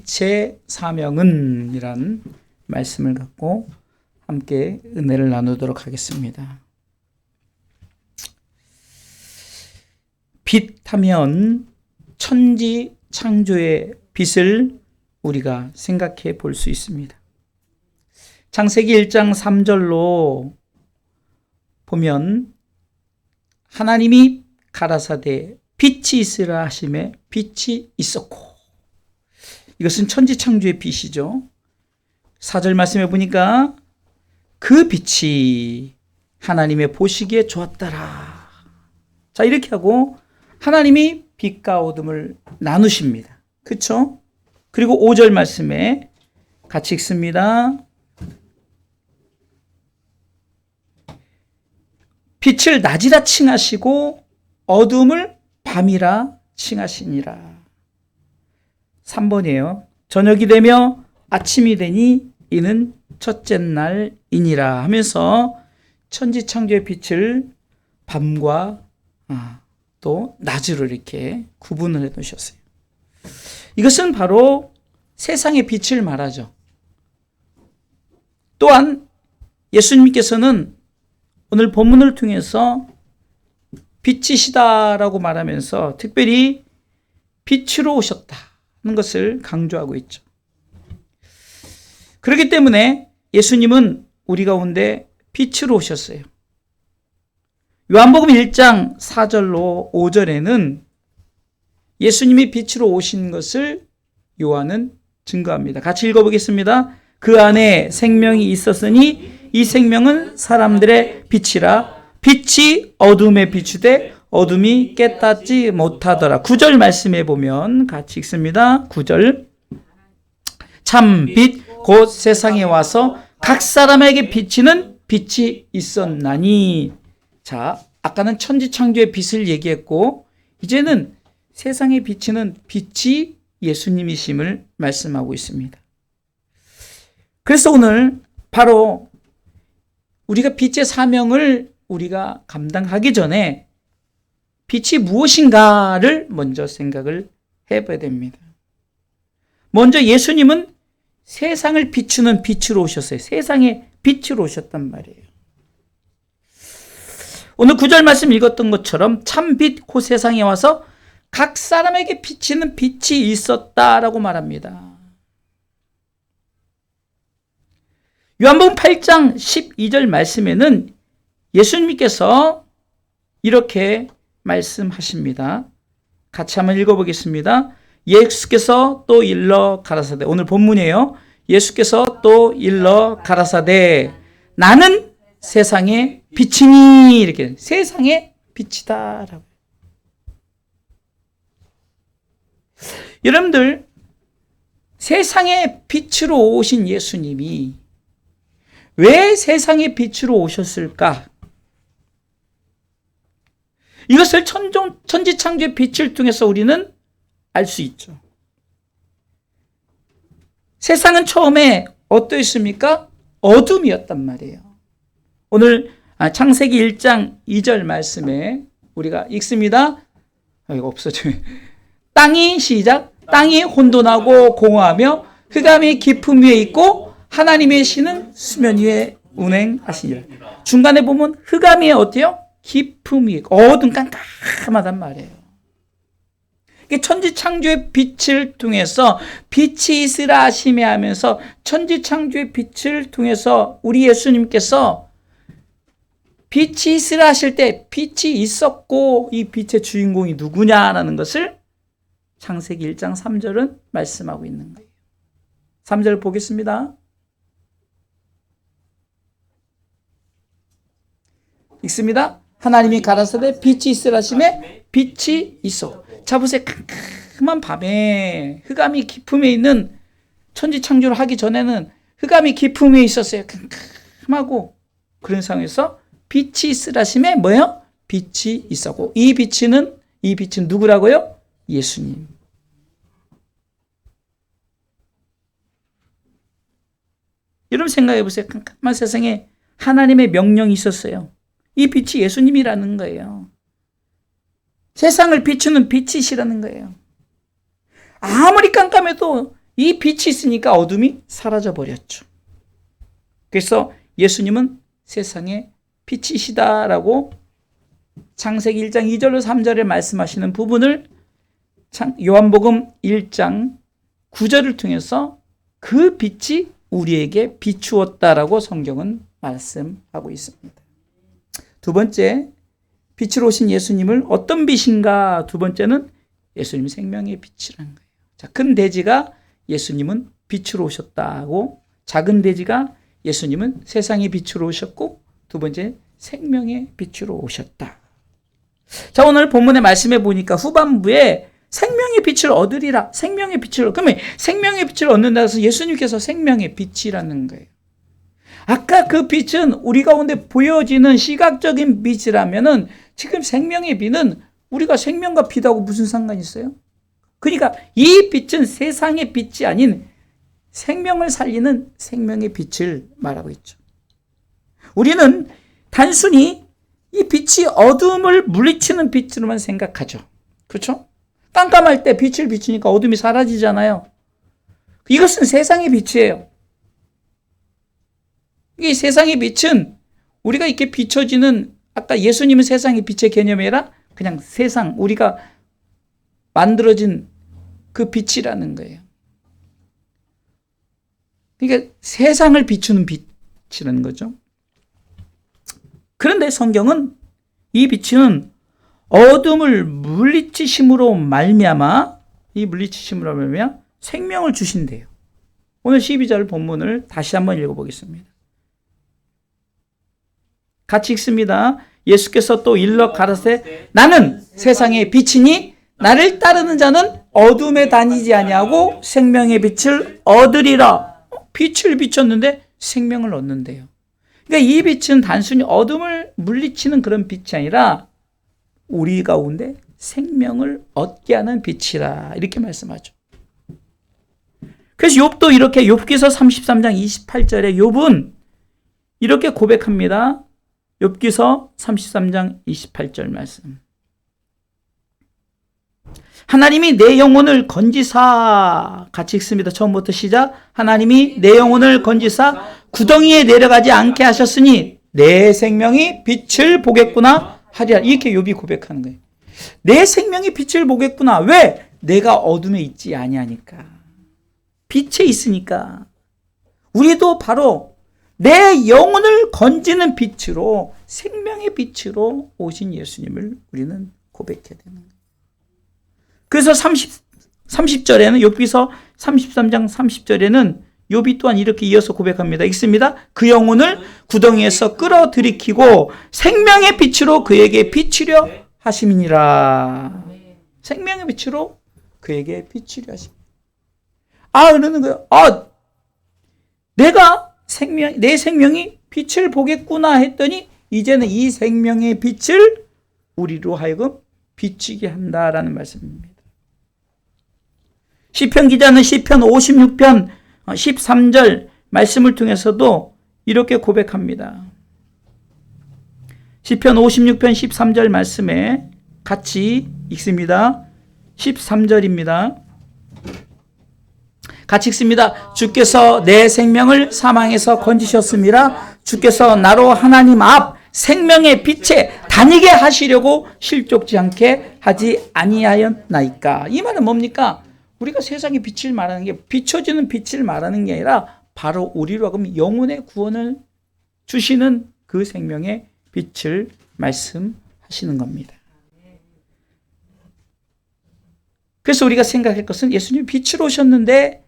빛의 사명은 이란 말씀을 갖고 함께 은혜를 나누도록 하겠습니다. 빛 하면 천지 창조의 빛을 우리가 생각해 볼 수 있습니다. 창세기 1장 3절로 보면 하나님이 가라사대 빛이 있으라 하심에 빛이 있었고, 이것은 천지 창조의 빛이죠. 4절 말씀해 보니까 그 빛이 하나님의 보시기에 좋았더라. 자, 이렇게 하고 하나님이 빛과 어둠을 나누십니다. 그렇죠? 그리고 5절 말씀에 같이 읽습니다. 빛을 낮이라 칭하시고 어둠을 밤이라 칭하시니라. 3번이에요. 저녁이 되며 아침이 되니 이는 첫째 날이니라 하면서 천지창조의 빛을 밤과 또 낮으로 이렇게 구분을 해 놓으셨어요. 이것은 바로 세상의 빛을 말하죠. 또한 예수님께서는 오늘 본문을 통해서 빛이시다라고 말하면서 특별히 빛으로 오셨다는 것을 강조하고 있죠. 그렇기 때문에 예수님은 우리 가운데 빛으로 오셨어요. 요한복음 1장 4절로 5절에는 예수님이 빛으로 오신 것을 요한은 증거합니다. 같이 읽어보겠습니다. 그 안에 생명이 있었으니 이 생명은 사람들의 빛이라. 빛이 어둠에 비추되 어둠이 깨닫지 못하더라. 9절 말씀해 보면 같이 읽습니다. 9절. 참 빛 곧 세상에 와서 각 사람에게 비치는 빛이 있었나니. 자, 아까는 천지창조의 빛을 얘기했고 이제는 세상에 비치는 빛이 예수님이심을 말씀하고 있습니다. 그래서 오늘 바로 우리가 빛의 사명을 우리가 감당하기 전에 빛이 무엇인가를 먼저 생각을 해봐야 됩니다. 먼저 예수님은 세상을 비추는 빛으로 오셨어요. 세상의 빛으로 오셨단 말이에요. 오늘 9절 말씀 읽었던 것처럼 참 빛 곧 세상에 와서 각 사람에게 비치는 빛이 있었다라고 말합니다. 요한복음 8장 12절 말씀에는 예수님께서 이렇게 말씀하십니다. 같이 한번 읽어보겠습니다. 예수께서 또 일러 가라사대, 오늘 본문이에요. 예수께서 또 일러 가라사대 나는 세상의 빛이니, 이렇게 세상의 빛이다라고. 여러분들, 세상의 빛으로 오신 예수님이 왜 세상의 빛으로 오셨을까? 이것을 천지창조의 빛을 통해서 우리는 알 수 있죠. 세상은 처음에 어떠했습니까? 어둠이었단 말이에요. 오늘 창세기 1장 2절 말씀에 우리가 읽습니다. 이거 없어져. 땅이 시작. 땅이 혼돈하고 공허하며 흑암이 깊음 위에 있고 하나님의 신은 수면 위에 운행하시니라. 중간에 보면 흑암이 어때요? 깊음 위에 어두운 깜깜하단 말이에요. 천지창조의 빛을 통해서 빛이 있으라 하시매 하면서 천지창조의 빛을 통해서 우리 예수님께서 빛이 있으라 하실 때 빛이 있었고 이 빛의 주인공이 누구냐라는 것을 창세기 1장 3절은 말씀하고 있는 거예요. 3절 보겠습니다. 읽습니다. 하나님이 가라사대 빛이 있으라 하시매 빛이 있어. 자 보세요. 캄캄한 밤에 흑암이 깊음에 있는 천지창조를 하기 전에는 흑암이 깊음에 있었어요. 캄캄하고 그런 상황에서 빛이 있으라 하시매 뭐예요? 빛이 있었고 이 빛은 누구라고요? 예수님. 여러분 생각해 보세요. 캄캄한 세상에 하나님의 명령이 있었어요. 이 빛이 예수님이라는 거예요. 세상을 비추는 빛이시라는 거예요. 아무리 깜깜해도 이 빛이 있으니까 어둠이 사라져 버렸죠. 그래서 예수님은 세상의 빛이시다라고 창세기 1장 2절로 3절에 말씀하시는 부분을 요한복음 1장 9절을 통해서 그 빛이 우리에게 비추었다라고 성경은 말씀하고 있습니다. 두 번째, 빛으로 오신 예수님을 어떤 빛인가? 두 번째는 예수님 생명의 빛이라는 거예요. 자, 큰 돼지가 예수님은 빛으로 오셨다고, 작은 돼지가 예수님은 세상의 빛으로 오셨고, 두 번째 생명의 빛으로 오셨다. 자, 오늘 본문의 말씀해 보니까 후반부에 생명의 빛을 얻으리라. 생명의 빛을, 그러면 생명의 빛을 얻는다 해서 예수님께서 생명의 빛이라는 거예요. 아까 그 빛은 우리 가운데 보여지는 시각적인 빛이라면은 지금 생명의 빛은 우리가 생명과 빛하고 무슨 상관이 있어요? 그러니까 이 빛은 세상의 빛이 아닌 생명을 살리는 생명의 빛을 말하고 있죠. 우리는 단순히 이 빛이 어둠을 물리치는 빛으로만 생각하죠. 그렇죠? 깜깜할 때 빛을 비추니까 어둠이 사라지잖아요. 이것은 세상의 빛이에요. 이 세상의 빛은 우리가 이렇게 비춰지는, 아까 예수님은 세상의 빛의 개념이 아니라 그냥 세상, 우리가 만들어진 그 빛이라는 거예요. 그러니까 세상을 비추는 빛이라는 거죠. 그런데 성경은 이 빛은 어둠을 물리치심으로 말미암아, 이 물리치심으로 말미암아 생명을 주신대요. 오늘 12절 본문을 다시 한번 읽어보겠습니다. 같이 읽습니다. 예수께서 또 일러 가라사대 나는 세상의 빛이니 나를 따르는 자는 어둠에 다니지 아니하고 생명의 빛을 얻으리라. 빛을 비췄는데 생명을 얻는데요. 그러니까 이 빛은 단순히 어둠을 물리치는 그런 빛이 아니라 우리 가운데 생명을 얻게 하는 빛이라, 이렇게 말씀하죠. 그래서 욥도 이렇게, 욥기서 33장 28절에 욥은 이렇게 고백합니다. 욥기서 33장 28절 말씀. 하나님이 내 영혼을 건지사, 같이 읽습니다. 처음부터 시작. 하나님이 내 영혼을 건지사 구덩이에 내려가지 않게 하셨으니 내 생명이 빛을 보겠구나 하리라. 이렇게 욥이 고백하는 거예요. 내 생명이 빛을 보겠구나. 왜? 내가 어둠에 있지 아니하니까. 빛에 있으니까. 우리도 바로 내 영혼을 건지는 빛으로, 생명의 빛으로 오신 예수님을 우리는 고백해야 되는 거예요. 그래서 30절에는, 욥기서 33장 30절에는 욥이 또한 이렇게 이어서 고백합니다. 읽습니다. 그 영혼을 구덩이에서 끌어들이키고 생명의 빛으로 그에게 비추려 하심이니라. 생명의 빛으로 그에게 비추려 하심이니라. 그러는 거예요. 내 생명이 빛을 보겠구나 했더니 이제는 이 생명의 빛을 우리로 하여금 비치게 한다라는 말씀입니다. 시편 기자는 시편 56편 13절 말씀을 통해서도 이렇게 고백합니다. 시편 56편 13절 말씀에 같이 읽습니다. 13절입니다. 같이 읽습니다. 주께서 내 생명을 사망에서 건지셨음이라. 주께서 나로 하나님 앞 생명의 빛에 다니게 하시려고 실족지 않게 하지 아니하였나이까. 이 말은 뭡니까? 우리가 세상의 빛을 말하는 게, 비춰지는 빛을 말하는 게 아니라 바로 우리로 하여금 영혼의 구원을 주시는 그 생명의 빛을 말씀하시는 겁니다. 그래서 우리가 생각할 것은 예수님이 빛으로 오셨는데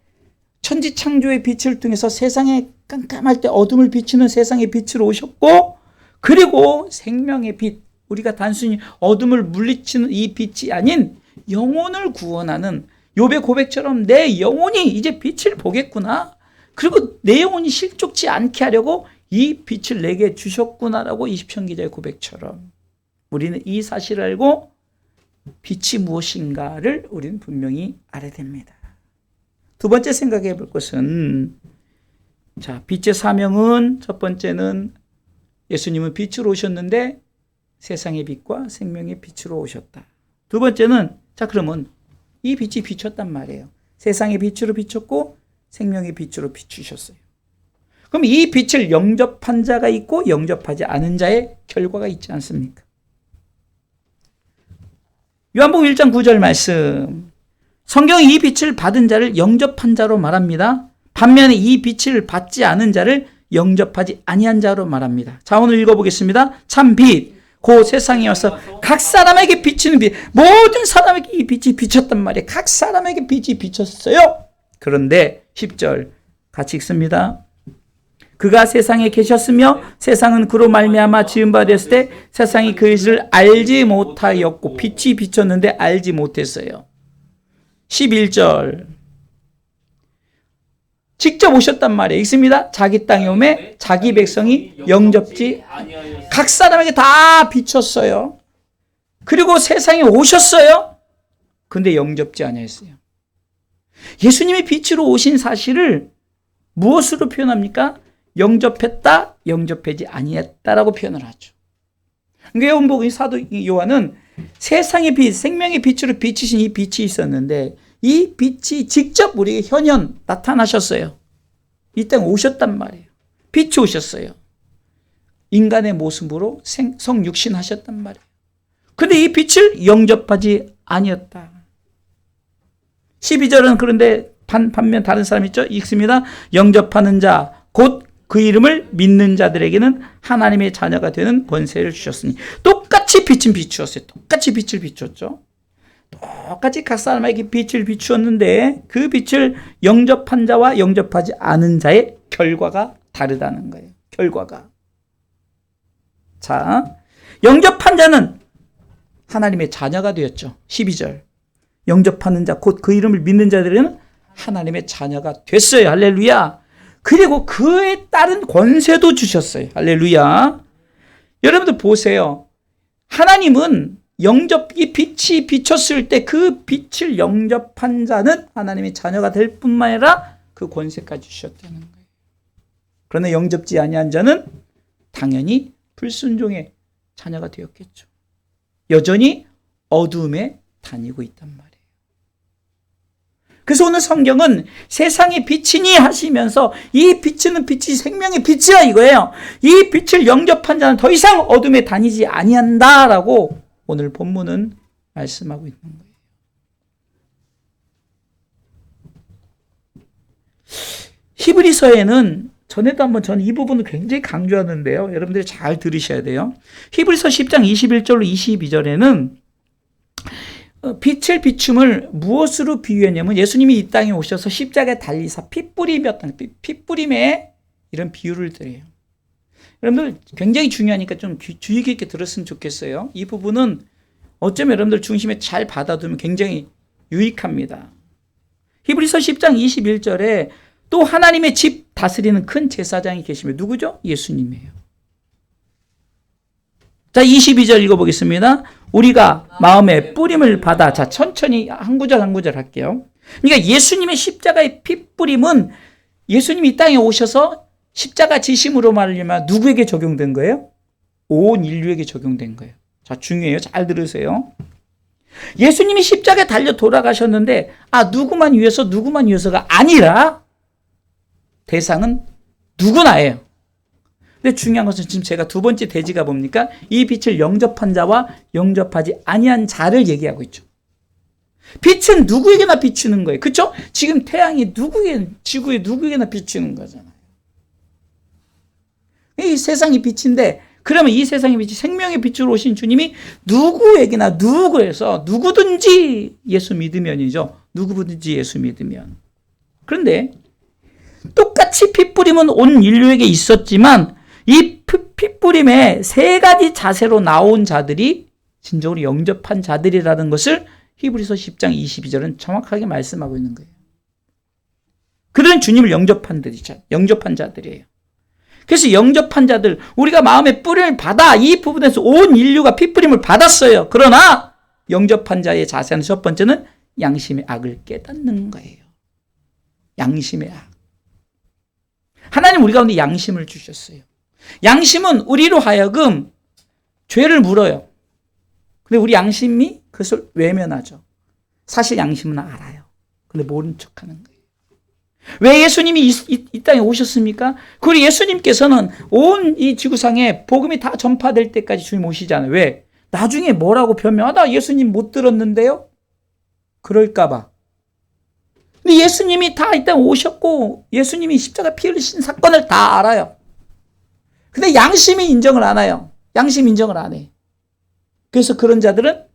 천지창조의 빛을 통해서 세상에 깜깜할 때 어둠을 비추는 세상의 빛으로 오셨고, 그리고 생명의 빛, 우리가 단순히 어둠을 물리치는 이 빛이 아닌 영혼을 구원하는, 욥의 고백처럼 내 영혼이 이제 빛을 보겠구나, 그리고 내 영혼이 실족지 않게 하려고 이 빛을 내게 주셨구나라고 이시편 기자의 고백처럼 우리는 이 사실을 알고 빛이 무엇인가를 우리는 분명히 알아야 됩니다. 두 번째 생각해 볼 것은, 자, 빛의 사명은, 첫 번째는 예수님은 빛으로 오셨는데 세상의 빛과 생명의 빛으로 오셨다. 두 번째는, 자, 그러면 이 빛이 비쳤단 말이에요. 세상의 빛으로 비췄고 생명의 빛으로 비추셨어요. 그럼 이 빛을 영접한 자가 있고 영접하지 않은 자의 결과가 있지 않습니까? 요한복음 1장 9절 말씀. 성경이 이 빛을 받은 자를 영접한 자로 말합니다. 반면에 이 빛을 받지 않은 자를 영접하지 아니한 자로 말합니다. 자, 오늘 읽어보겠습니다. 참 빛, 그 세상에 와서 각 사람에게 비치는 빛, 모든 사람에게 이 빛이 비쳤단 말이에요. 각 사람에게 빛이 비쳤어요. 그런데 10절 같이 읽습니다. 그가 세상에 계셨으며 세상은 그로 말미암아 지은 바 되었을 때 세상이 그것을 알지 못하였고 빛이 비쳤는데 알지 못했어요. 11절 직접 오셨단 말이에요. 읽습니다. 자기 땅에 오매 자기 백성이 영접지 각 사람에게 다 비쳤어요. 그리고 세상에 오셨어요. 근데 영접지 아니했어요. 예수님이 빛으로 오신 사실을 무엇으로 표현합니까? 영접했다, 영접하지 아니했다라고 표현을 하죠. 그러니까 요한복음 사도 요한은 세상의 빛, 생명의 빛으로 비치신 이 빛이 있었는데 이 빛이 직접 우리에게 현현 나타나셨어요. 이 땅에 오셨단 말이에요. 빛이 오셨어요. 인간의 모습으로 성육신하셨단 말이에요. 근데 이 빛을 영접하지 아니었다. 12절은 그런데 반면 다른 사람 있죠? 읽습니다. 영접하는 자, 곧 그 이름을 믿는 자들에게는 하나님의 자녀가 되는 권세를 주셨으니 똑같이 빛은 비추었어요. 똑같이 빛을 비추었죠. 똑같이 각 사람에게 빛을 비추었는데 그 빛을 영접한 자와 영접하지 않은 자의 결과가 다르다는 거예요. 결과가. 자, 영접한 자는 하나님의 자녀가 되었죠. 12절. 영접하는 자, 곧 그 이름을 믿는 자들은 하나님의 자녀가 됐어요. 할렐루야. 그리고 그에 따른 권세도 주셨어요. 할렐루야. 여러분들 보세요. 하나님은 이 빛이 비쳤을 때 그 빛을 영접한 자는 하나님의 자녀가 될 뿐만 아니라 그 권세까지 주셨다는 거예요. 그러나 영접지 아니한 자는 당연히 불순종의 자녀가 되었겠죠. 여전히 어두움에 다니고 있단 말이에요. 그래서 오늘 성경은 세상의 빛이니 하시면서 이 비치는 빛이 생명의 빛이야 이거예요. 이 빛을 영접한 자는 더 이상 어둠에 다니지 아니한다라고 오늘 본문은 말씀하고 있는 거예요. 히브리서에는 전에도 한번 저는 이 부분을 굉장히 강조하는데요. 여러분들이 잘 들으셔야 돼요. 히브리서 10장 21절로 22절에는 빛을 비춤을 무엇으로 비유했냐면 예수님이 이 땅에 오셔서 십자가에 달리사 핏뿌림이었다는 핏뿌림에 이런 비유를 드려요. 여러분들 굉장히 중요하니까 좀 주의 깊게 들었으면 좋겠어요. 이 부분은 어쩌면 여러분들 중심에 잘 받아두면 굉장히 유익합니다. 히브리서 10장 21절에 또 하나님의 집 다스리는 큰 제사장이 계시며 누구죠? 예수님이에요. 자, 22절 읽어보겠습니다. 우리가 마음의 뿌림을 받아. 자, 천천히 한 구절 한 구절 할게요. 그러니까 예수님의 십자가의 핏뿌림은 예수님이 이 땅에 오셔서 십자가 지심으로 말하면 누구에게 적용된 거예요? 온 인류에게 적용된 거예요. 자, 중요해요. 잘 들으세요. 예수님이 십자가에 달려 돌아가셨는데 누구만 위해서가 아니라 대상은 누구나예요. 근데 중요한 것은 지금 제가 두 번째 대지가 뭡니까? 이 빛을 영접한 자와 영접하지 아니한 자를 얘기하고 있죠. 빛은 누구에게나 비추는 거예요. 그렇죠? 지금 태양이 지구에 누구에게나 비추는 거잖아요. 이 세상이 빛인데 그러면 이 세상의 빛이 생명의 빛으로 오신 주님이 누구에게나 누구든지 예수 믿으면이죠. 누구든지 예수 믿으면. 그런데 똑같이 핏뿌림은 온 인류에게 있었지만 이 핏뿌림의 세 가지 자세로 나온 자들이 진정으로 영접한 자들이라는 것을 히브리서 10장 22절은 정확하게 말씀하고 있는 거예요. 그들은 주님을 영접한 자들이에요. 그래서 영접한 자들, 우리가 마음의 뿌림을 받아 이 부분에서 온 인류가 핏뿌림을 받았어요. 그러나 영접한 자의 자세는 첫 번째는 양심의 악을 깨닫는 거예요. 양심의 악. 하나님 우리 가운데 양심을 주셨어요. 양심은 우리로 하여금 죄를 물어요. 근데 우리 양심이 그것을 외면하죠. 사실 양심은 알아요. 근데 모른 척하는 거예요. 왜 예수님이 이 땅에 오셨습니까? 그리고 예수님께서는 온 이 지구상에 복음이 다 전파될 때까지 주님 오시잖아요. 왜? 나중에 뭐라고 변명하다 예수님 못 들었는데요? 그럴까봐. 근데 예수님이 다 이 땅에 오셨고 예수님이 십자가 피 흘리신 사건을 다 알아요. 근데 양심이 인정을 안 해요. 양심 인정을 안 해. 그래서 그런 자들은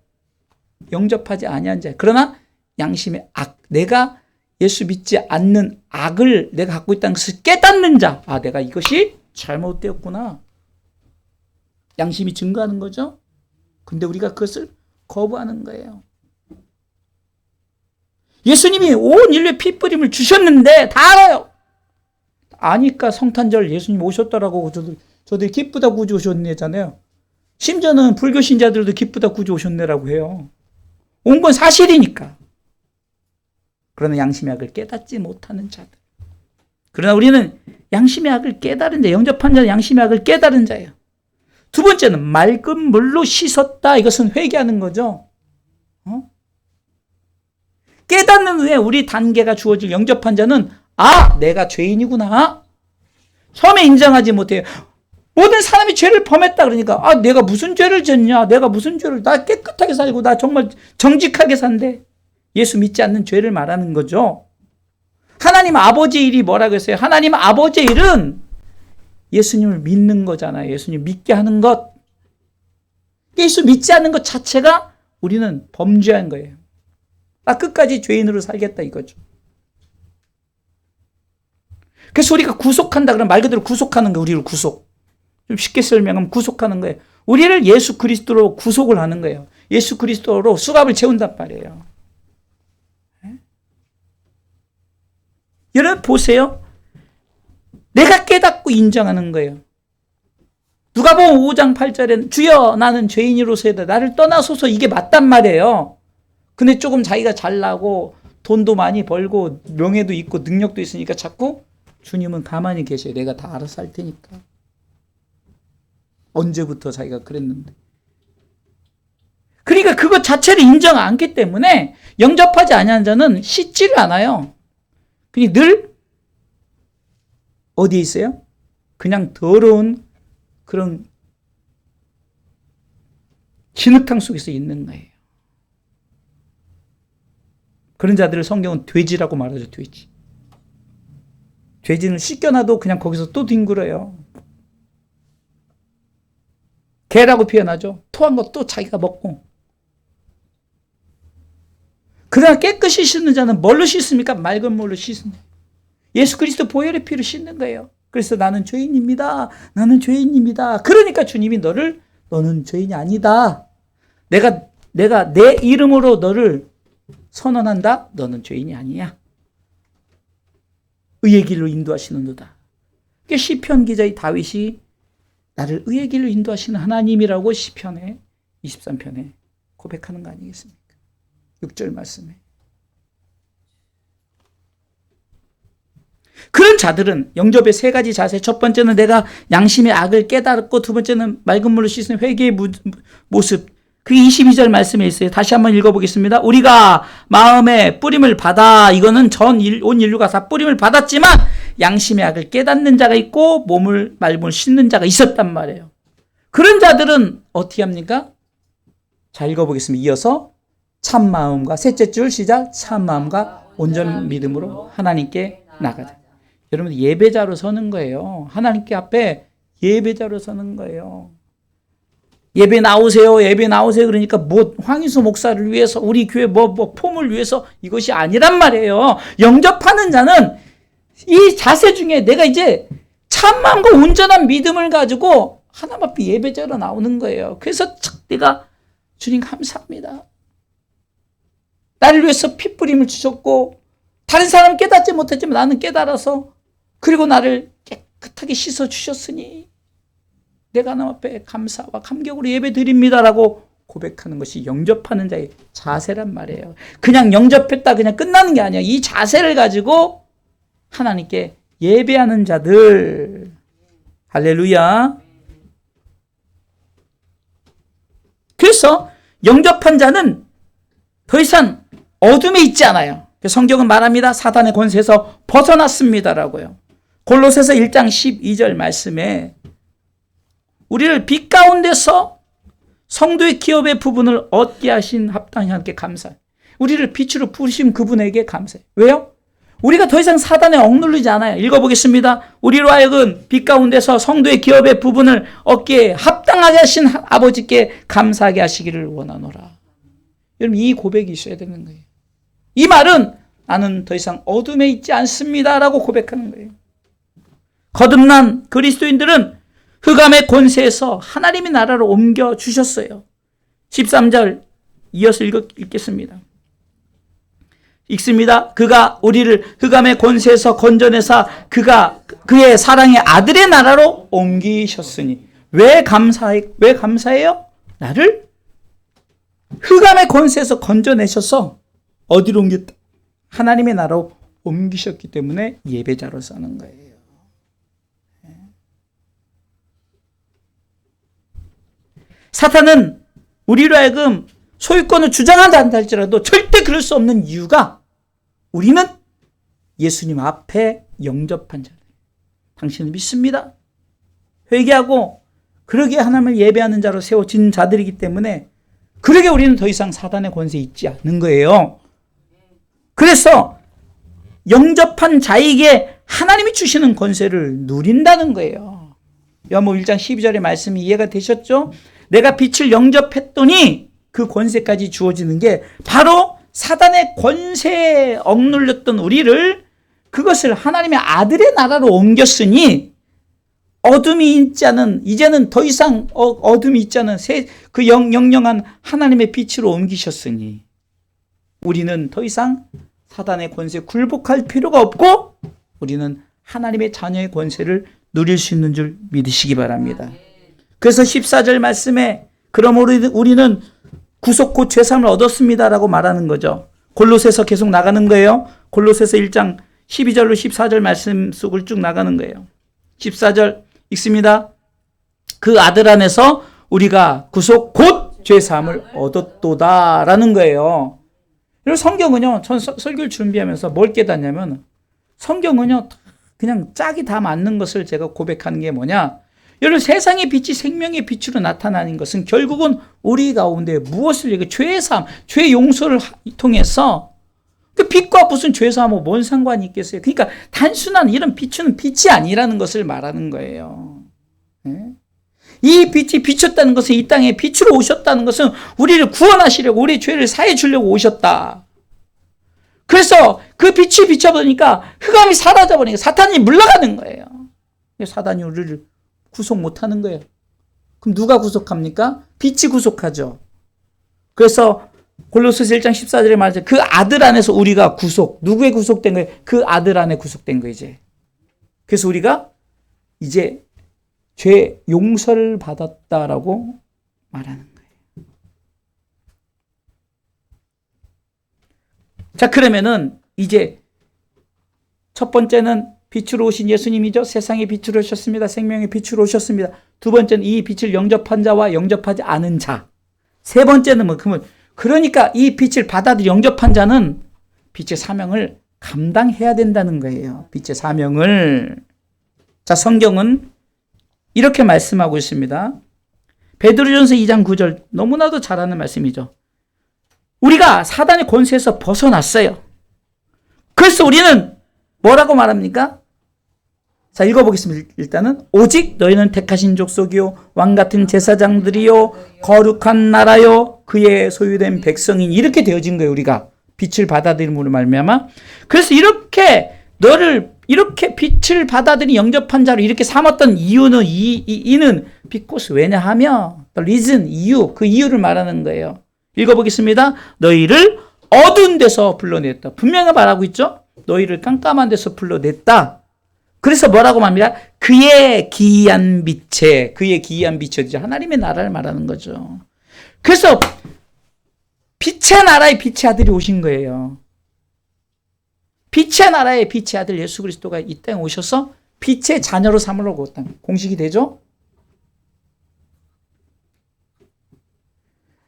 영접하지 아니한 자. 그러나 양심의 악, 내가 예수 믿지 않는 악을 내가 갖고 있다는 것을 깨닫는 자. 아, 내가 이것이 잘못되었구나. 양심이 증거하는 거죠. 근데 우리가 그것을 거부하는 거예요. 예수님이 온 인류에 피뿌림을 주셨는데 다 알아요. 아니까 성탄절 예수님 오셨더라고. 저들이 기쁘다 구주 오셨네잖아요. 심지어는 불교 신자들도 기쁘다 구주 오셨네라고 해요. 온 건 사실이니까. 그러나 양심의 악을 깨닫지 못하는 자들. 그러나 우리는 양심의 악을 깨달은 자, 영접한 자는 양심의 악을 깨달은 자예요. 두 번째는 맑은 물로 씻었다. 이것은 회개하는 거죠. 깨닫는 후에 우리 단계가 주어질 영접한 자는 아, 내가 죄인이구나. 처음에 인정하지 못해요. 모든 사람이 죄를 범했다 그러니까 아, 내가 무슨 죄를 졌냐. 내가 무슨 죄를, 나 깨끗하게 살고 나 정말 정직하게 산대. 예수 믿지 않는 죄를 말하는 거죠. 하나님 아버지의 일이 뭐라고 했어요? 하나님 아버지의 일은 예수님을 믿는 거잖아요. 예수님 믿게 하는 것. 예수 믿지 않는 것 자체가 우리는 범죄한 거예요. 나 끝까지 죄인으로 살겠다 이거죠. 그래서 우리가 구속한다 그러면 말 그대로 구속하는 거예요. 우리를 구속. 좀 쉽게 설명하면 구속하는 거예요. 우리를 예수 그리스도로 구속을 하는 거예요. 예수 그리스도로 수갑을 채운단 말이에요. 여러분 보세요. 내가 깨닫고 인정하는 거예요. 누가복음 5장 8절에는 주여 나는 죄인으로서이다. 나를 떠나소서. 이게 맞단 말이에요. 근데 조금 자기가 잘나고 돈도 많이 벌고 명예도 있고 능력도 있으니까 자꾸 주님은 가만히 계셔요. 내가 다 알아서 할 테니까. 언제부터 자기가 그랬는데. 그러니까 그것 자체를 인정 않기 때문에 영접하지 아니하는 자는 씻지를 않아요. 그냥 늘 어디에 있어요? 그냥 더러운 그런 진흙탕 속에서 있는 거예요. 그런 자들을 성경은 돼지라고 말하죠. 돼지. 돼지는 씻겨놔도 그냥 거기서 또 뒹굴어요. 개라고 표현하죠. 토한 거 또 자기가 먹고. 그러나 깨끗이 씻는 자는 뭘로 씻습니까? 맑은 물로 씻는 거예요. 예수 그리스도 보혈의 피로 씻는 거예요. 그래서 나는 죄인입니다. 나는 죄인입니다. 그러니까 주님이 너는 죄인이 아니다. 내가 내 이름으로 너를 선언한다. 너는 죄인이 아니야. 의의 길로 인도하시는도다. 그게 시편 기자의 다윗이 나를 의의 길로 인도하시는 하나님이라고 시편에 23편에 고백하는 거 아니겠습니까? 6절 말씀에. 그런 자들은 영접의 세 가지 자세. 첫 번째는 내가 양심의 악을 깨달았고, 두 번째는 맑은 물로 씻은 회개의 모습. 그게 22절 말씀에 있어요. 다시 한번 읽어보겠습니다. 우리가 마음에 뿌림을 받아, 이거는 온 인류가 다 뿌림을 받았지만 양심의 악을 깨닫는 자가 있고 몸을 맑은 씻는 자가 있었단 말이에요. 그런 자들은 어떻게 합니까? 자, 읽어보겠습니다. 이어서 참 마음과, 셋째 줄 시작, 참 마음과 온전 믿음으로 하나님께 나가자. 여러분, 예배자로 서는 거예요. 하나님께 앞에 예배자로 서는 거예요. 예배 나오세요. 예배 나오세요. 그러니까 황희수 목사를 위해서, 우리 교회 폼을 위해서, 이것이 아니란 말이에요. 영접하는 자는 이 자세 중에 내가 이제 참마음과 온전한 믿음을 가지고 하나님 앞에 예배자로 나오는 거예요. 그래서 내가 주님 감사합니다. 나를 위해서 핏부림을 주셨고 다른 사람은 깨닫지 못했지만 나는 깨달아서, 그리고 나를 깨끗하게 씻어 주셨으니 내가 하나님 앞에 감사와 감격으로 예배 드립니다라고 고백하는 것이 영접하는 자의 자세란 말이에요. 그냥 영접했다 그냥 끝나는 게 아니야. 이 자세를 가지고 하나님께 예배하는 자들. 할렐루야. 그래서 영접한 자는 더 이상 어둠에 있지 않아요. 성경은 말합니다. 사단의 권세에서 벗어났습니다라고요. 골로새서 1장 12절 말씀에 우리를 빛 가운데서 성도의 기업의 부분을 얻게 하신 합당히 함께 감사해. 우리를 빛으로 부르신 그분에게 감사해. 왜요? 우리가 더 이상 사단에 억누르지 않아요. 읽어보겠습니다. 우리로 하여금 빛 가운데서 성도의 기업의 부분을 얻기에 합당하게 하신 아버지께 감사하게 하시기를 원하노라. 여러분, 이 고백이 있어야 되는 거예요. 이 말은 나는 더 이상 어둠에 있지 않습니다라고 고백하는 거예요. 거듭난 그리스도인들은 흑암의 권세에서 하나님의 나라로 옮겨주셨어요. 13절 이어서 읽겠습니다. 읽습니다. 그가 우리를 흑암의 권세에서 건져내사 그의 사랑의 아들의 나라로 옮기셨으니. 왜 감사해요? 나를 흑암의 권세에서 건져내셔서 어디로 옮겼다? 하나님의 나라로 옮기셨기 때문에 예배자로 사는 거예요. 사탄은 우리로 하여금 소유권을 주장한다 할지라도 절대 그럴 수 없는 이유가 우리는 예수님 앞에 영접한 자들. 당신을 믿습니다. 회개하고 그러기에 하나님을 예배하는 자로 세워진 자들이기 때문에 그러게 우리는 더 이상 사단의 권세에 있지 않는 거예요. 그래서 영접한 자에게 하나님이 주시는 권세를 누린다는 거예요. 요한복음 1장 12절의 말씀이 이해가 되셨죠? 내가 빛을 영접했더니 그 권세까지 주어지는 게 바로 사단의 권세에 억눌렸던 우리를 그것을 하나님의 아들의 나라로 옮겼으니 어둠이 있지 않은, 이제는 더 이상 어둠이 있지 않은 그 영영한 하나님의 빛으로 옮기셨으니 우리는 더 이상 사단의 권세에 굴복할 필요가 없고 우리는 하나님의 자녀의 권세를 누릴 수 있는 줄 믿으시기 바랍니다. 그래서 14절 말씀에 그러므로 우리는 구속 곧 죄사함을 얻었습니다라고 말하는 거죠. 골로새서 계속 나가는 거예요. 골로새서 1장 12절로 14절 말씀 속을 쭉 나가는 거예요. 14절 읽습니다. 그 아들 안에서 우리가 구속 곧 죄사함을 얻었도다라는 거예요. 그리고 성경은요, 전 설교를 준비하면서 뭘 깨닫냐면 성경은요, 그냥 짝이 다 맞는 것을 제가 고백하는 게 뭐냐. 여러분, 세상의 빛이 생명의 빛으로 나타나는 것은 결국은 우리 가운데 무엇을 얘기해? 죄의 삶, 죄의 용서를 통해서 그 빛과 무슨 죄사함하고 뭔 상관이 있겠어요? 그러니까 단순한 이런 비추는 빛이 아니라는 것을 말하는 거예요. 네? 이 빛이 비쳤다는 것은 이 땅에 빛으로 오셨다는 것은 우리를 구원하시려고 우리의 죄를 사해 주려고 오셨다. 그래서 그 빛이 비춰보니까 흑암이 사라져버리니까 사탄이 물러가는 거예요. 사단이 우리를 구속 못하는 거예요. 그럼 누가 구속합니까? 빛이 구속하죠. 그래서 골로새서 1장 14절에 말하죠. 그 아들 안에서 우리가 누구에 구속된 거예요? 그 아들 안에 구속된 거예요, 이제. 그래서 우리가 이제 죄 용서를 받았다라고 말하는 거예요. 자, 그러면은 이제 첫 번째는 빛으로 오신 예수님이죠. 세상의 빛으로 오셨습니다. 생명의 빛으로 오셨습니다. 두 번째는 이 빛을 영접한 자와 영접하지 않은 자. 세 번째는 그러니까 이 빛을 받아들여 영접한 자는 빛의 사명을 감당해야 된다는 거예요. 빛의 사명을. 자, 성경은 이렇게 말씀하고 있습니다. 베드로전서 2장 9절 너무나도 잘 아는 말씀이죠. 우리가 사단의 권세에서 벗어났어요. 그래서 우리는 뭐라고 말합니까? 자, 읽어보겠습니다. 일단은 오직 너희는 택하신 족속이요 왕같은 제사장들이요 거룩한 나라요 그의 소유된 백성이니 이렇게 되어진 거예요. 우리가 빛을 받아들임으로 말미암아. 그래서 이렇게 너를 이렇게 빛을 받아들인 영접한 자로 이렇게 삼았던 이유는 이는 because 왜냐하면 reason 이유 그 이유를 말하는 거예요. 읽어보겠습니다. 너희를 어두운 데서 불러냈다. 분명히 말하고 있죠. 너희를 깜깜한 데서 불러냈다. 그래서 뭐라고 말합니다? 그의 기이한 빛에 하나님의 나라를 말하는 거죠. 그래서 빛의 나라의 빛의 아들이 오신 거예요. 빛의 나라의 빛의 아들 예수 그리스도가 이 땅에 오셔서 빛의 자녀로 삼으려고 공식이 되죠.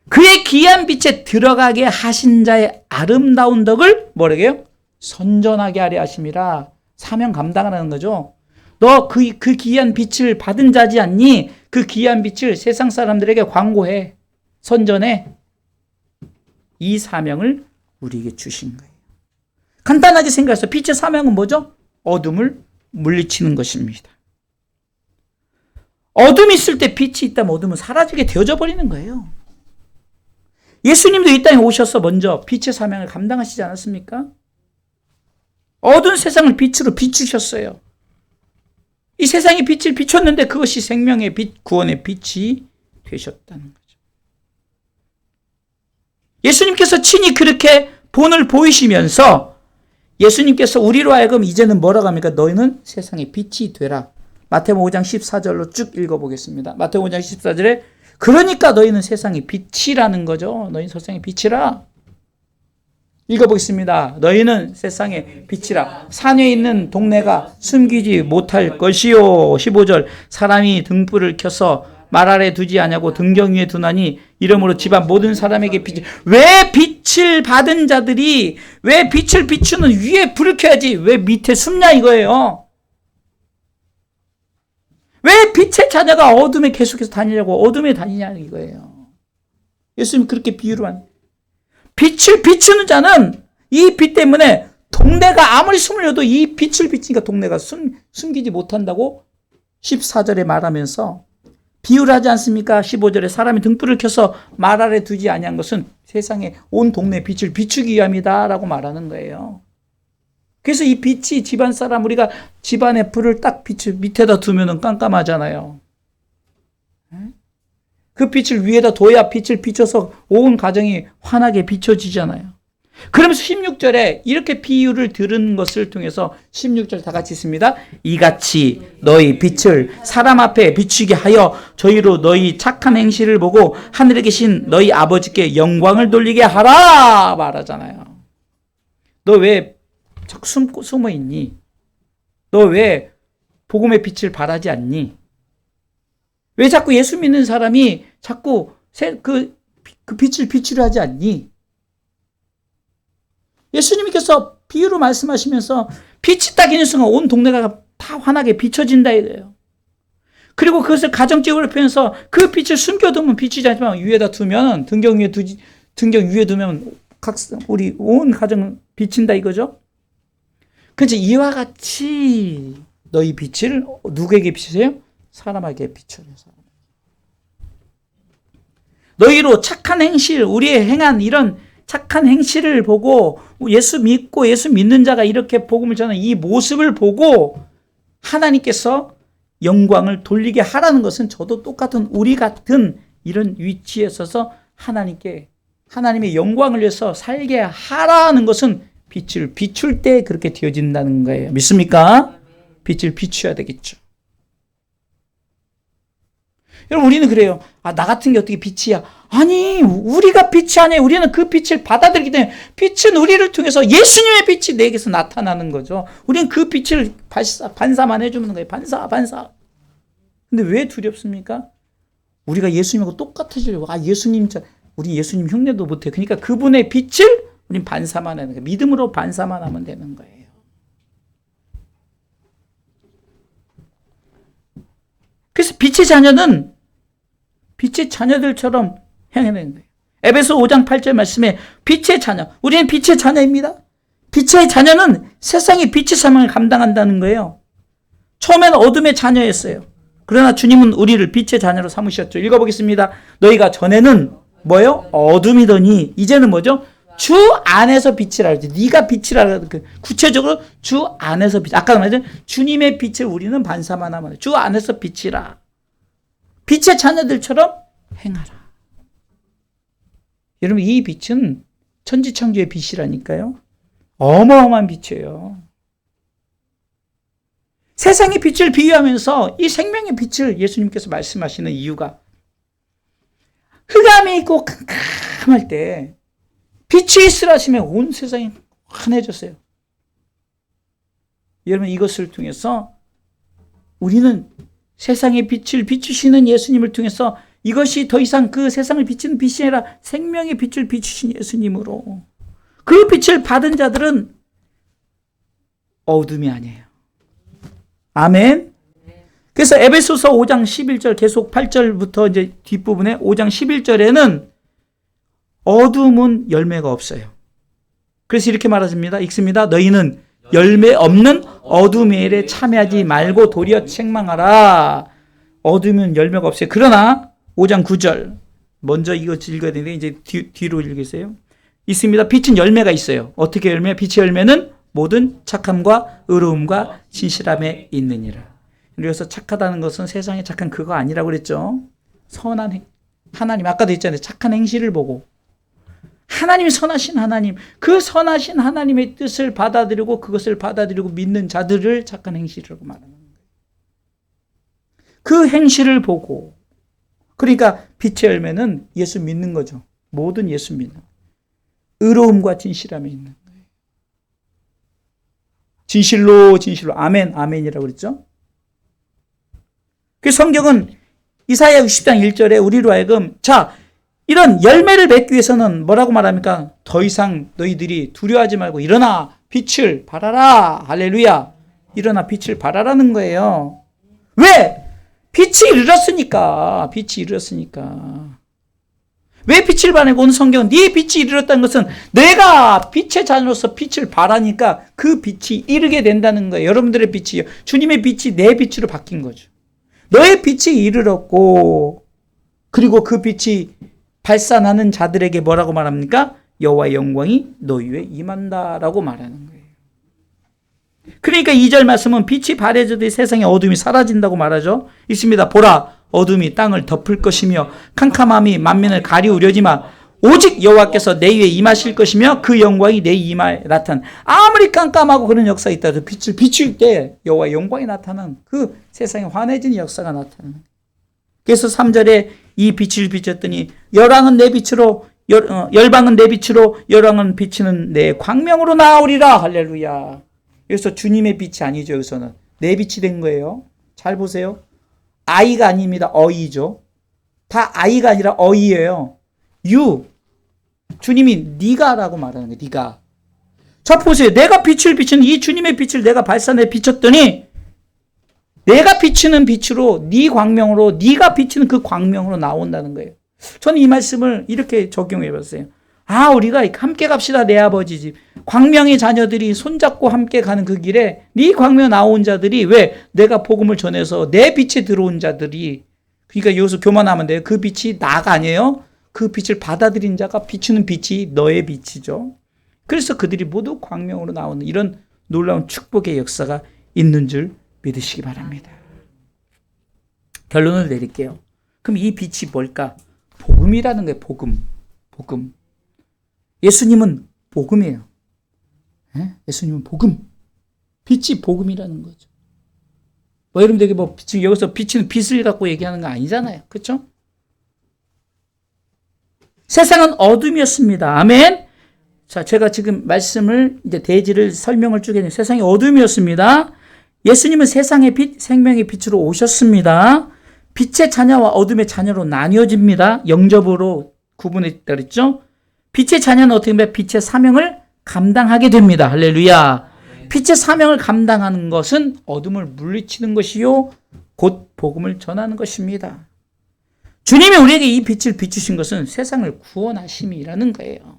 그의 귀한 빛에 들어가게 하신 자의 아름다운 덕을 뭐라고 해요? 선전하게 하려 하심이라. 사명 감당하는 거죠. 너 그 귀한 빛을 받은 자지 않니? 그 귀한 빛을 세상 사람들에게 광고해. 선전해. 이 사명을 우리에게 주신 거예요. 간단하게 생각해서 빛의 사명은 뭐죠? 어둠을 물리치는 것입니다. 어둠이 있을 때 빛이 있다면 어둠은 사라지게 되어져 버리는 거예요. 예수님도 이 땅에 오셔서 먼저 빛의 사명을 감당하시지 않았습니까? 어두운 세상을 빛으로 비추셨어요. 이 세상에 빛을 비췄는데 그것이 생명의 빛, 구원의 빛이 되셨다는 거죠. 예수님께서 친히 그렇게 본을 보이시면서 예수님께서 우리로 하여금 이제는 뭐라고 합니까? 너희는 세상의 빛이 되라. 마태복음 5장 14절로 쭉 읽어보겠습니다. 마태복음 5장 14절에 그러니까 너희는 세상의 빛이라는 거죠. 너희는 세상의 빛이라. 읽어보겠습니다. 너희는 세상의 빛이라. 산에 있는 동네가 숨기지 못할 것이요. 15절 사람이 등불을 켜서 말 아래 두지 아니하고 등경 위에 두나니 이러므로 집안 모든 사람에게 빛이. 왜 빛을 받은 자들이 왜 빛을 비추는 위에 불을 켜야지 왜 밑에 숨냐 이거예요. 왜 빛의 자녀가 어둠에 계속해서 다니려고 어둠에 다니냐 이거예요. 예수님 그렇게 비유를 한. 빛을 비추는 자는 이 빛 때문에 동네가 아무리 숨으려도 이 빛을 비치니까 동네가 숨기지 못한다고 14절에 말하면서 비유를 하지 않습니까? 15절에 사람이 등불을 켜서 말 아래 두지 아니한 것은 세상에 온 동네 빛을 비추기 위함이다 라고 말하는 거예요. 그래서 이 빛이 집안 사람 우리가 집안에 불을 딱 밑에다 두면 깜깜하잖아요. 그 빛을 위에다 둬야 빛을 비춰서 온 가정이 환하게 비춰지잖아요. 그러면서 16절에 이렇게 비유를 들은 것을 통해서 16절 다 같이 있습니다. 이같이 너희 빛을 사람 앞에 비추게 하여 저희로 너희 착한 행실을 보고 하늘에 계신 너희 아버지께 영광을 돌리게 하라 말하잖아요. 너 왜 자꾸 숨어 있니? 너 왜 복음의 빛을 발하지 않니? 왜 자꾸 예수 믿는 사람이 자꾸 그 빛을 비추려 하지 않니? 예수님께서 비유로 말씀하시면서 빛이 딱 있는 순간 온 동네가 다 환하게 비춰진다 이거예요. 그리고 그것을 가정적으로 표현해서 그 빛을 숨겨두면 비치지 않지만 위에다 두면 등경 위에 두면 우리 온 가정 비친다 이거죠. 그래서 이와 같이 너희 빛을 누구에게 비추세요? 사람에게 비춰요. 너희로 착한 행실, 우리의 행한 이런 착한 행실을 보고 예수 믿고 예수 믿는 자가 이렇게 복음을 전하는 이 모습을 보고 하나님께서 영광을 돌리게 하라는 것은 저도 똑같은 우리 같은 이런 위치에 서서 하나님의 영광을 위해서 살게 하라는 것은 빛을 비출 때 그렇게 되어진다는 거예요. 믿습니까? 빛을 비춰야 되겠죠. 여러분 우리는 그래요. 나 같은 게 어떻게 빛이야? 아니 우리가 빛이 아니에요. 우리는 그 빛을 받아들이기 때문에 빛은 우리를 통해서 예수님의 빛이 내게서 나타나는 거죠. 우리는 그 빛을 반사만 해주는 거예요. 반사. 근데 왜 두렵습니까? 우리가 예수님하고 똑같아지려고 우리 예수님 흉내도 못해. 그러니까 그분의 빛을 우린 반사만 하는 거예요. 믿음으로 반사만 하면 되는 거예요. 그래서 빛의 자녀들처럼 행해야 되는 거예요. 에베소 5장 8절 말씀에 빛의 자녀, 우리는 빛의 자녀입니다. 빛의 자녀는 세상의 빛의 사명을 감당한다는 거예요. 처음에는 어둠의 자녀였어요. 그러나 주님은 우리를 빛의 자녀로 삼으셨죠. 읽어보겠습니다. 너희가 전에는 뭐요? 어둠이더니 이제는 뭐죠? 주 안에서 빛이라 그러지. 네가 빛이라 그러지. 구체적으로 주 안에서 빛. 아까 말했죠. 주님의 빛을 우리는 반사만 하면 돼. 주 안에서 빛이라. 빛의 자녀들처럼 행하라. 여러분 이 빛은 천지창조의 빛이라니까요. 어마어마한 빛이에요. 세상의 빛을 비유하면서 이 생명의 빛을 예수님께서 말씀하시는 이유가 흑암이 있고 캄캄할 때 빛이 있으라 하시면 온 세상이 환해졌어요. 여러분 이것을 통해서 우리는 세상의 빛을 비추시는 예수님을 통해서 이것이 더 이상 그 세상을 비치는 빛이 아니라 생명의 빛을 비추신 예수님으로 그 빛을 받은 자들은 어둠이 아니에요. 아멘. 그래서 에베소서 5장 11절 계속 8절부터 이제 뒷부분에 5장 11절에는 어둠은 열매가 없어요. 그래서 이렇게 말하십니다. 읽습니다. 너희는 열매 없는 어둠의 일에 참여하지 말고 도리어 책망하라. 어둠은 열매가 없어요. 그러나 5장 9절 먼저 이거 읽어야 되는데 이제 뒤로 읽으세요. 있습니다. 빛은 열매가 있어요. 어떻게 열매? 빛의 열매는 모든 착함과 의로움과 진실함에 있느니라. 그래서 착하다는 것은 세상에 착한 그거 아니라고 그랬죠. 선한 하나님, 아까도 했잖아요. 착한 행실을 보고 하나님이 선하신 하나님, 그 선하신 하나님의 뜻을 받아들이고 그것을 받아들이고 믿는 자들을 착한 행실이라고 말하는 거예요. 그 행실을 보고, 그러니까 빛의 열매는 예수 믿는 거죠. 모든 예수 믿는 의로움과 진실함에 있는 거예요. 진실로 아멘, 아멘이라고 그랬죠. 그 성경은 이사야 60장 1절에 우리로 하여금 이런 열매를 맺기 위해서는 뭐라고 말합니까? 더 이상 너희들이 두려워하지 말고 일어나 빛을 발하라. 할렐루야. 일어나 빛을 발하라는 거예요. 왜? 빛이 이르렀으니까. 왜 빛을 발하고 오늘 성경은 네 빛이 이르렀다는 것은 내가 빛의 자녀로서 빛을 발하니까 그 빛이 이르게 된다는 거예요. 여러분들의 빛이요. 주님의 빛이 내 빛으로 바뀐 거죠. 너의 빛이 이르렀고 그리고 그 빛이 발산하는 자들에게 뭐라고 말합니까? 여호와의 영광이 너희 위에 임한다라고 말하는 거예요. 그러니까 2절 말씀은 빛이 발해져도 세상의 어둠이 사라진다고 말하죠. 있습니다. 보라, 어둠이 땅을 덮을 것이며 캄캄함이 만민을 가리우려지만 오직 여호와께서 내 위에 임하실 것이며 그 영광이 내 이마에 나타난. 아무리 깜깜하고 그런 역사가 있다도 빛을 비출 때 여호와의 영광이 나타나는 그 세상에 환해지는 역사가 나타나는. 그래서 3절에 이 빛을 비췄더니 열왕은 내 빛으로 열방은 내 빛으로 열왕은 비치는 내 광명으로 나오리라. 할렐루야. 그래서 주님의 빛이 아니죠. 여기서는 내 빛이 된 거예요. 잘 보세요. 아이가 아닙니다. 어이죠. 다 아이가 아니라 어이예요. 주님이 네가라고 말하는 거예요. 네가. 자 보세요. 내가 빛을 비치는 이 주님의 빛을 내가 발산해 비췄더니 내가 비치는 빛으로 네 광명으로 네가 비치는 그 광명으로 나온다는 거예요. 저는 이 말씀을 이렇게 적용해 봤어요. 우리가 함께 갑시다. 내 아버지 집. 광명의 자녀들이 손잡고 함께 가는 그 길에 네 광명 나온 자들이 왜? 내가 복음을 전해서 내 빛에 들어온 자들이, 그러니까 여기서 교만하면 돼요. 그 빛이 나가 아니에요. 그 빛을 받아들인 자가 비추는 빛이 너의 빛이죠. 그래서 그들이 모두 광명으로 나오는 이런 놀라운 축복의 역사가 있는 줄 믿으시기 바랍니다. 결론을 내릴게요. 그럼 이 빛이 뭘까? 복음이라는 거예요. 복음. 예수님은 복음이에요. 예수님은 복음. 빛이 복음이라는 거죠. 여러분들에게 지금 여기서 비치는 빛을 갖고 얘기하는 거 아니잖아요. 그렇죠? 세상은 어둠이었습니다. 아멘. 자, 제가 지금 말씀을 이제 대지를 설명을 쭉 했는데 세상이 어둠이었습니다. 예수님은 세상의 빛, 생명의 빛으로 오셨습니다. 빛의 자녀와 어둠의 자녀로 나뉘어집니다. 영접으로 구분했다 그랬죠? 빛의 자녀는 어떻게 보면 빛의 사명을 감당하게 됩니다. 할렐루야. 빛의 사명을 감당하는 것은 어둠을 물리치는 것이요 곧 복음을 전하는 것입니다. 주님이 우리에게 이 빛을 비추신 것은 세상을 구원하심이라는 거예요.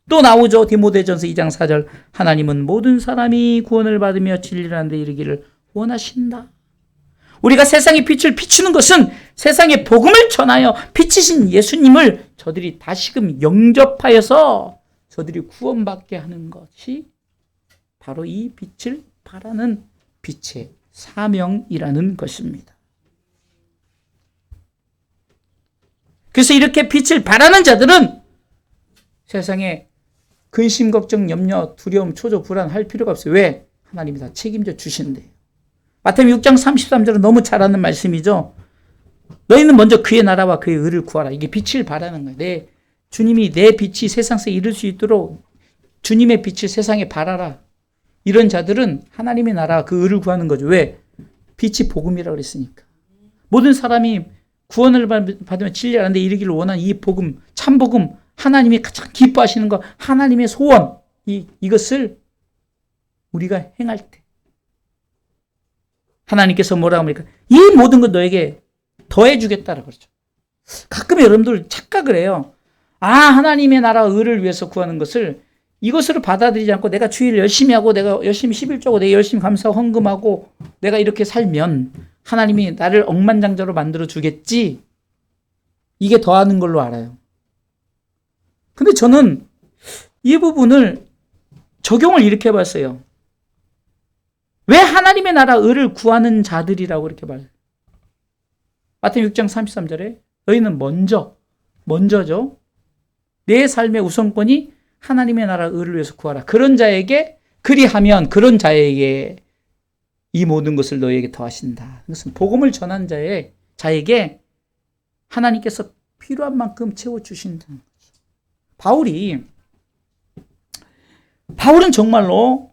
또 나오죠. 디모데전서 2장 4절. 하나님은 모든 사람이 구원을 받으며 진리라는 데 이르기를 원하신다. 우리가 세상의 빛을 비추는 것은 세상의 복음을 전하여 비치신 예수님을 저들이 다시금 영접하여서 저들이 구원받게 하는 것이 바로 이 빛을 발하는 빛의 사명이라는 것입니다. 그래서 이렇게 빛을 발하는 자들은 세상에 근심, 걱정, 염려, 두려움, 초조, 불안 할 필요가 없어요. 왜? 하나님이 다 책임져 주신대요. 마태복음 6장 33절은 너무 잘 아는 말씀이죠. 너희는 먼저 그의 나라와 그의 의를 구하라. 이게 빛을 발하는 거예요. 주님이 내 빛이 세상에 이룰 수 있도록 주님의 빛을 세상에 발하라. 이런 자들은 하나님의 나라와 그 의를 구하는 거죠. 왜? 빛이 복음이라고 그랬으니까. 모든 사람이 구원을 받으면 진리 안에 이르기를 원하는 이 복음, 참 복음, 하나님이 가장 기뻐하시는 것, 하나님의 소원, 이것을 우리가 행할 때 하나님께서 뭐라고 합니까? 이 모든 것 너에게 더해주겠다라고 그러죠. 가끔 여러분들 착각을 해요. 하나님의 나라 의를 위해서 구하는 것을 이것으로 받아들이지 않고 내가 주일을 열심히 하고 내가 열심히 11조고 내가 열심히 감사하고 헌금하고 내가 이렇게 살면 하나님이 나를 억만장자로 만들어 주겠지. 이게 더하는 걸로 알아요. 근데 저는 이 부분을 적용을 이렇게 해봤어요. 왜 하나님의 나라 의를 구하는 자들이라고 이렇게 말해요? 마태복음 6장 33절에 너희는 먼저죠. 내 삶의 우선권이 하나님의 나라 의를 위해서 구하라. 그런 자에게 그리하면 그런 자에게 이 모든 것을 너희에게 더하신다. 그것은 복음을 전한 자에게 하나님께서 필요한 만큼 채워주신다는 거죠. 바울은 정말로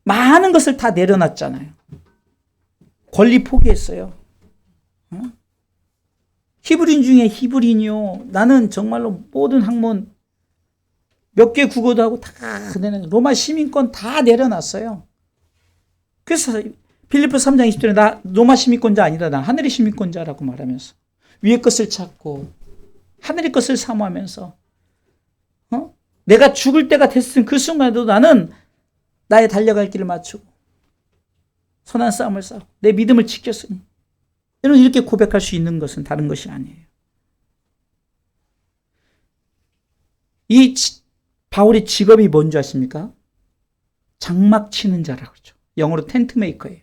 많은 것을 다 내려놨잖아요. 권리 포기했어요. 히브리인 중에 히브리인이요. 나는 정말로 모든 학문 몇 개 국어도 하고 다 로마 시민권 다 내려놨어요. 그래서 빌립보서 3장 20절에 나 로마 시민권자 아니다. 나 하늘의 시민권자라고 말하면서 위의 것을 찾고 하늘의 것을 사모하면서 내가 죽을 때가 됐은 그 순간에도 나는 나의 달려갈 길을 맞추고 선한 싸움을 싸우고 내 믿음을 지켰으니 여러분 이렇게 고백할 수 있는 것은 다른 것이 아니에요. 이 바울의 직업이 뭔지 아십니까? 장막 치는 자라고 그러죠. 영어로 텐트 메이커예요.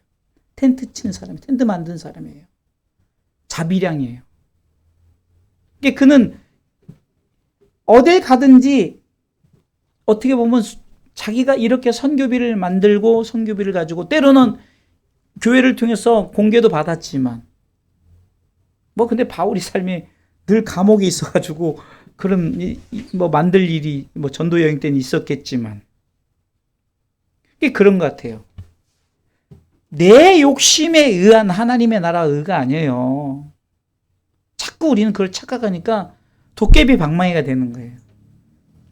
텐트 치는 사람, 텐트 만드는 사람이에요. 자비량이에요. 그는 어딜 가든지 어떻게 보면 자기가 이렇게 선교비를 만들고 선교비를 가지고 때로는 교회를 통해서 공개도 받았지만 근데 바울이 삶이 늘 감옥에 있어가지고 그런 만들 일이 전도 여행 때는 있었겠지만 이게 그런 것 같아요. 내 욕심에 의한 하나님의 나라 의가 아니에요. 자꾸 우리는 그걸 착각하니까 도깨비 방망이가 되는 거예요.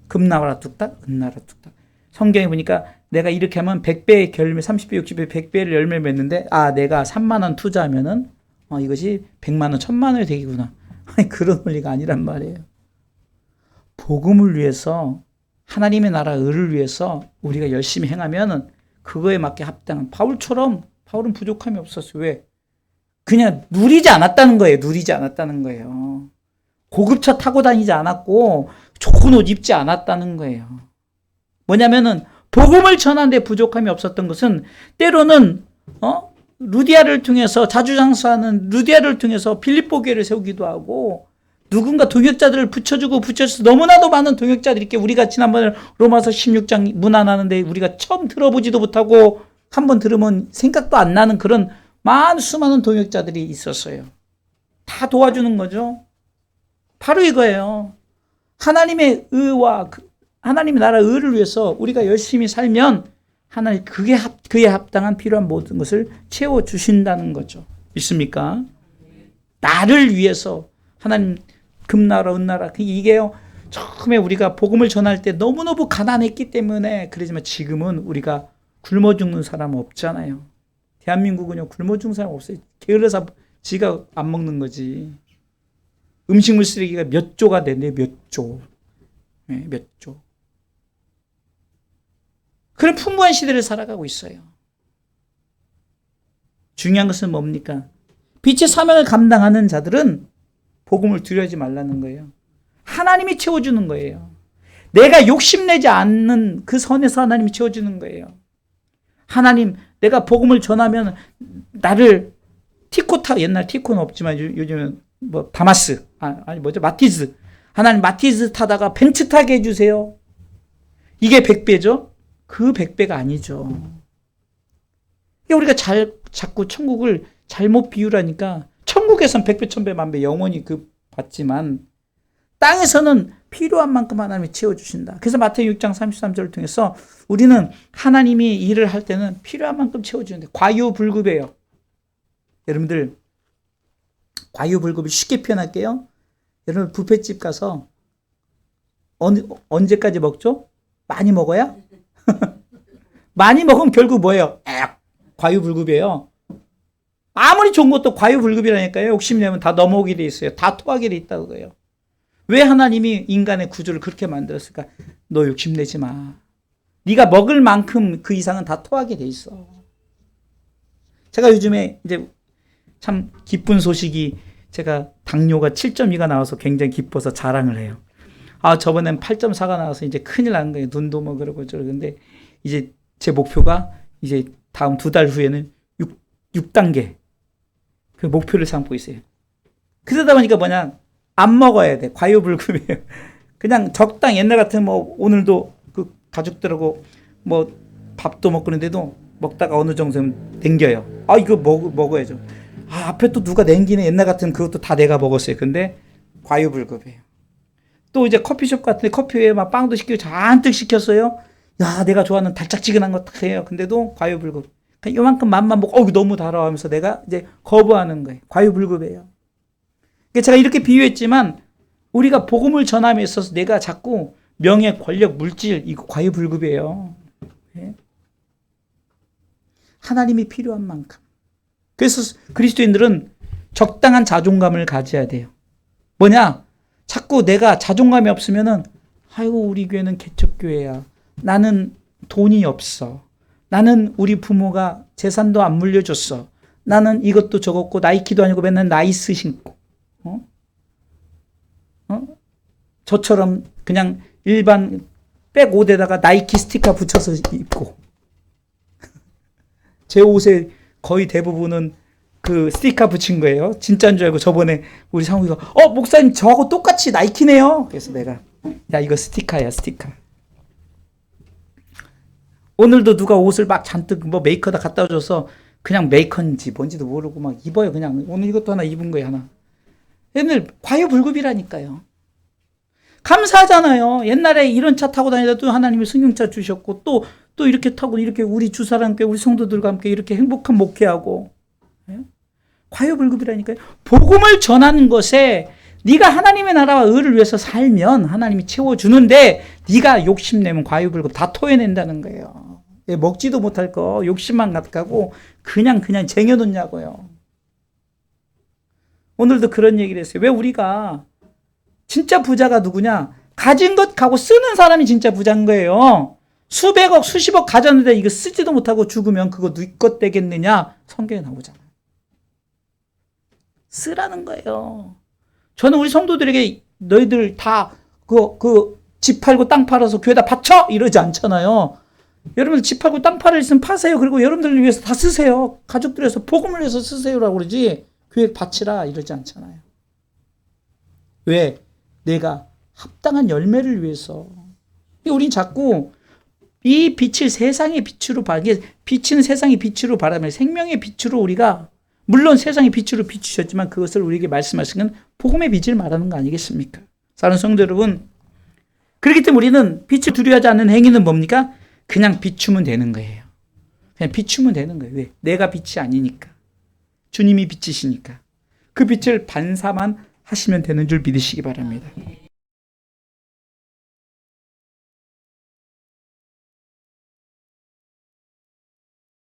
금 나와라 뚝딱, 은 나와라 뚝딱. 성경에 보니까 내가 이렇게 하면 100배의 열매, 30배, 60배, 100배를 열매를 맺는데 내가 3만 원 투자하면은 이것이 100만 원, 1000만 원이 되겠구나. 그런 원리가 아니란 말이에요. 복음을 위해서 하나님의 나라 의를 위해서 우리가 열심히 행하면 그거에 맞게 합당한 바울은 부족함이 없었어요. 왜? 그냥 누리지 않았다는 거예요. 고급차 타고 다니지 않았고 좋은 옷 입지 않았다는 거예요. 뭐냐면은 복음을 전하는데 부족함이 없었던 것은 때로는 루디아를 통해서 자주장사하는 루디아를 통해서 빌립보 교회를 세우기도 하고 누군가 동역자들을 붙여주고 너무나도 많은 동역자들이 이렇게 우리가 지난번에 로마서 16장 문안하는데 우리가 처음 들어보지도 못하고 한번 들으면 생각도 안 나는 그런 수많은 동역자들이 있었어요. 다 도와주는 거죠. 바로 이거예요. 하나님의 의와 하나님의 나라 의를 위해서 우리가 열심히 살면 하나님 그에 합당한 필요한 모든 것을 채워주신다는 거죠. 믿습니까? 나를 위해서 하나님 금나라 은나라 이게요. 처음에 우리가 복음을 전할 때 너무너무 가난했기 때문에 그러지만 지금은 우리가 굶어 죽는 사람 없잖아요. 대한민국은요 굶어 죽는 사람 없어요. 게을러서 지가 안 먹는 거지. 음식물 쓰레기가 몇 조가 되네. 몇 조. 몇 조. 그런 풍부한 시대를 살아가고 있어요. 중요한 것은 뭡니까? 빛의 사명을 감당하는 자들은 복음을 두려워하지 말라는 거예요. 하나님이 채워주는 거예요. 내가 욕심내지 않는 그 선에서 하나님이 채워주는 거예요. 하나님, 내가 복음을 전하면 나를 옛날 티코는 없지만 요즘은 다마스, 마티즈. 하나님 마티즈 타다가 벤츠 타게 해주세요. 이게 100배죠? 그 100배가 아니죠. 우리가 자꾸 천국을 잘못 비유라니까 천국에선 100배, 1000배, 만배 영원히 받지만 땅에서는 필요한 만큼 하나님이 채워주신다. 그래서 마태복음 6장 33절을 통해서 우리는 하나님이 일을 할 때는 필요한 만큼 채워주는데 과유불급이에요. 여러분들 과유불급을 쉽게 표현할게요. 여러분 뷔페집 가서 언제까지 먹죠? 많이 먹어야? 많이 먹으면 결국 뭐예요? 과유불급이에요. 아무리 좋은 것도 과유불급이라니까요. 욕심내면 다 넘어오게 돼 있어요. 다 토하게 돼 있다고 해요. 왜 하나님이 인간의 구조를 그렇게 만들었을까? 너 욕심내지 마. 네가 먹을 만큼 그 이상은 다 토하게 돼 있어. 제가 요즘에 이제 참 기쁜 소식이, 제가 당뇨가 7.2가 나와서 굉장히 기뻐서 자랑을 해요. 저번엔 8.4가 나와서 이제 큰일 난 거예요. 눈도 뭐 그러고 저러는데, 이제 제 목표가 이제 다음 2달 후에는 6단계 그 목표를 삼고 있어요. 그러다 보니까 뭐냐, 안 먹어야 돼. 과유불급이에요. 그냥 적당, 옛날 같으면 뭐 오늘도 그 가족들하고 뭐 밥도 먹고 그런데도 먹다가 어느 정도면 땡겨요. 이거 먹어야죠. 앞에 또 누가 냉기네. 옛날 같으면 그것도 다 내가 먹었어요. 근데 과유불급이에요. 또 이제 커피숍 같은데 커피에 막 빵도 시키고 잔뜩 시켰어요. 야, 내가 좋아하는 달짝지근한 거 딱 해요. 근데도 과유불급. 그냥 요만큼 맛만 먹고 너무 달아 하면서 내가 이제 거부하는 거예요. 과유불급이에요. 제가 이렇게 비유했지만 우리가 복음을 전함에 있어서 내가 자꾸 명예, 권력, 물질, 이거 과유불급이에요. 네? 하나님이 필요한 만큼. 그래서 그리스도인들은 적당한 자존감을 가져야 돼요. 뭐냐? 자꾸 내가 자존감이 없으면은, 아이고, 우리 교회는 개척교회야. 나는 돈이 없어. 나는 우리 부모가 재산도 안 물려줬어. 나는 이것도 저것고 나이키도 아니고 맨날 나이스 신고. 저처럼 그냥 일반 백 옷에다가 나이키 스티커 붙여서 입고. 제 옷에 거의 대부분은 그 스티커 붙인 거예요. 진짜인 줄 알고 저번에 우리 상욱이가 목사님 저하고 똑같이 나이키네요. 그래서 내가 야, 이거 스티커야, 스티커. 오늘도 누가 옷을 막 잔뜩 뭐 메이커다 갖다 줘서 그냥 메이커인지 뭔지도 모르고 막 입어요. 그냥 오늘 이것도 하나 입은 거예요, 하나. 옛날 과유불급이라니까요. 감사하잖아요. 옛날에 이런 차 타고 다니다도 하나님이 승용차 주셨고 또 이렇게 타고 이렇게 우리 주사람께 우리 성도들과 함께 이렇게 행복한 목회하고. 예? 과유불급이라니까요. 복음을 전하는 것에 네가 하나님의 나라와 의를 위해서 살면 하나님이 채워주는데, 네가 욕심내면 과유불급 다 토해낸다는 거예요. 먹지도 못할 거 욕심만 갖고 그냥 쟁여놓냐고요. 오늘도 그런 얘기를 했어요. 왜 우리가 진짜 부자가 누구냐? 가진 것 가고 쓰는 사람이 진짜 부자인 거예요. 수백억, 수십억 가졌는데 이거 쓰지도 못하고 죽으면 그거 네 것 되겠느냐? 성경에 나오잖아요. 쓰라는 거예요. 저는 우리 성도들에게 너희들 다 집 팔고 땅 팔아서 교회다 바쳐! 이러지 않잖아요. 여러분들 집 팔고 땅 팔을 있으면 파세요. 그리고 여러분들을 위해서 다 쓰세요. 가족들 위해서 복음을 위해서 쓰세요라고 그러지, 교회 바치라 이러지 않잖아요. 왜? 내가 합당한 열매를 위해서. 우린 자꾸 이 빛을 세상의 빛으로 빛은 세상의 빛으로 바라며 생명의 빛으로, 우리가 물론 세상의 빛으로 비추셨지만 그것을 우리에게 말씀하신 건 복음의 빛을 말하는 거 아니겠습니까? 사랑하는 성도 여러분, 그렇기 때문에 우리는 빛을 두려워하지 않는 행위는 뭡니까? 그냥 비추면 되는 거예요. 그냥 비추면 되는 거예요. 왜? 내가 빛이 아니니까. 주님이 빛이시니까. 그 빛을 반사만 하시면 되는 줄 믿으시기 바랍니다.